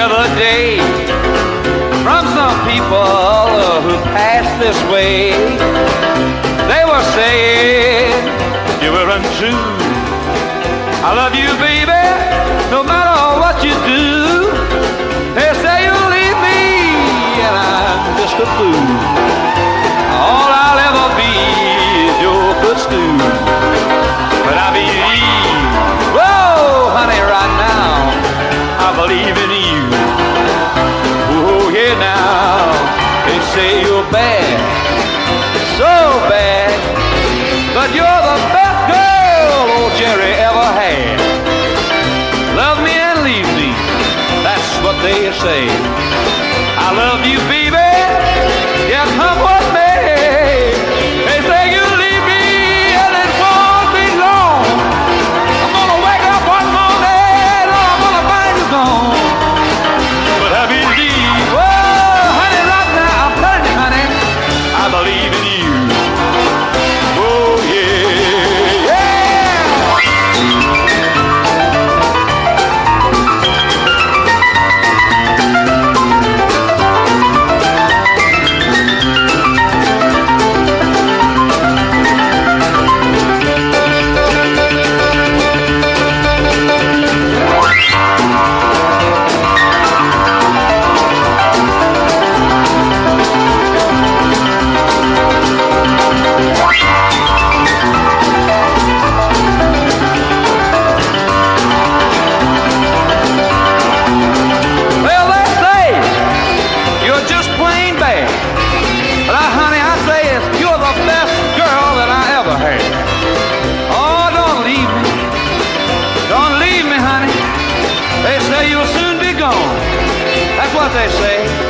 other day from some people who passed this way. They were saying you were untrue. I love you, baby, no matter what you do. They say you'll leave me, and I'm just a fool. All I'll ever be is your footstool. But I believe, whoa, honey, right now, I believe in you. Oh, yeah, now, they say you're bad, so bad, but you're the best girl old Jerry ever had. Love me and leave me, that's what they say. I love you, baby, yeah, come with me. They say you leave me and it won't be long. I'm gonna wake up one morning and I'm gonna find you gone. But I believe, oh, honey, right now, I'm telling you, honey, I believe in you. Oh, yeah, yeah. Well, they say you're just plain bad. But honey, I say you're the best girl that I ever had. Oh, don't leave me. Don't leave me, honey. They say you'll soon be gone. That's what they say.